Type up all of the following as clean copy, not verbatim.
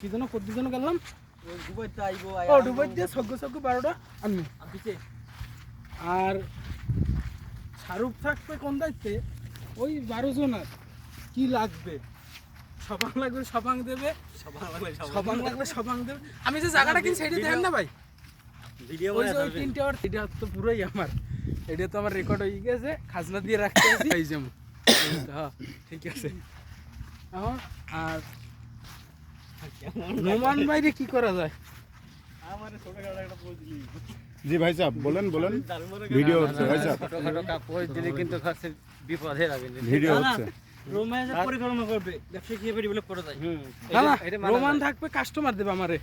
কি যেন কত জন গেলাম দুবাইতে আইবো ও দুবাই দিয়ে সগ্গ 12টা আমি পিছে আর শাহরুখ থাকবে কোন দায়িত্বে ওই 12 জন আর কি লাগবে সবাং লাগবে সবাং দেবে সবাং লাগবে সবাং দেবে আমি যে জায়গাটা কিনছি সেটা দেখেন না ভাই ভিডিও ওই যে ওই 3টে আর এটা তো পুরোই আমার এটা তো আমার রেকর্ড হয়ে গেছে খাজনা দিয়ে রাখতে আছি এই যেমন হ্যাঁ ঠিক আছে এখন আর নোমান বাইরে কি করা যায় আমারে ছোটখাটো একটা পোজ দিলি জি ভাই সাহেব বলেন ভিডিও হচ্ছে ভাই সাহেব ছোটখাটো একটা পোজ দিলে কিন্তু খাচ্ছে বিপদে যাবে ভিডিও হচ্ছে রোমাঞ্চ পরিকল্পনা করবে ব্যবসা কিভাবে ডেভেলপ করা যায় না না রোমান থাকবে কাস্টমার দেবে আমারে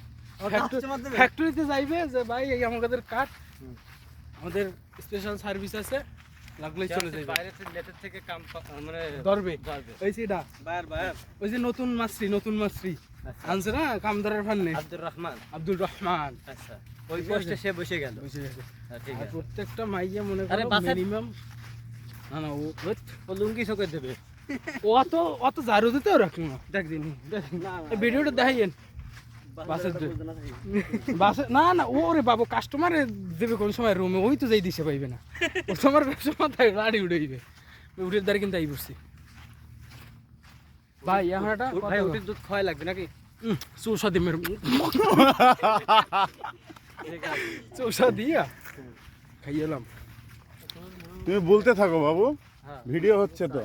ফ্যাক্টরিতে যাইবে যে ভাই এই আমাদের কাঠ আমাদের স্পেশাল সার্ভিস আছে লাগলেই চলে যাবে বাইরে থেকে নেটের থেকে কাম মানে ধরবে ওই সেটা বাইর ওই যে নতুন মাছরি আনছে না কামদারের ফান্নে আব্দুল রহমান আচ্ছা ওই পোস্টে সে বসে গেল ঠিক আছে প্রত্যেকটা মাইয়া মনে আরে করো বাসায়- মিনিমাম না না ও লুঙ্গি চোখে দেবে অত ঝাড়ু দিতেও রাখবো না দেখ দিন ভিডিওটা দেখাইয়েন বাসে না না ওরে বাবু কাস্টমারে দেবে কোন সময় রুমে ওই তো যাই দিছে পাইবে না ও তোমার ব্যবসা মাথায় গাড়ি উঠেইবে উঠের দ্বারা কিন্তু আই বসছি ভাই এখন একটা ভাই উটের দুধ খাওয়া লাগবে নাকি চৌষা দিমের চৌষা দিয়া খাইয়েলাম তুমি বলতে থাকো বাবু হ্যাঁ। ভিডিও হচ্ছে তো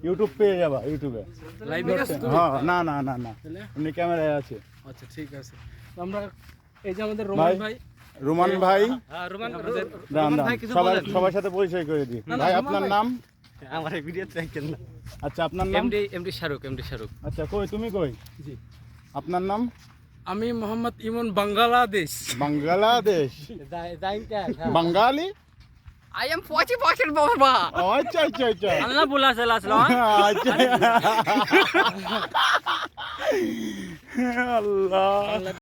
ইউটিউব পেয়ে যাবা ইউটিউবে লাইভে গেছে তো? হ্যাঁ না তাহলে? এমনি ক্যামেরায় আছে আচ্ছা ঠিক আছে তো আমরা এই যে আমাদের রোমান ভাই রোমান ভাই হ্যাঁ রোমান দাম ভাই কিছু সবার বলেন সবার সাথে পরিচয় করে দিই না, ভাই রোমান আপনার ভাই। নাম আমার এই ভিডিও দেখেন না আচ্ছা আপনার নাম এমডি শাহরুখ আচ্ছা কই তুমি কই জি আপনার নাম আমি মোহাম্মদ ইমন বাংলাদেশ বাংলাদেশ বাঙালি I am 40% বাবা ও, আচ্ছা আল্লাহ বলা চলা আসলো আচ্ছা আল্লাহ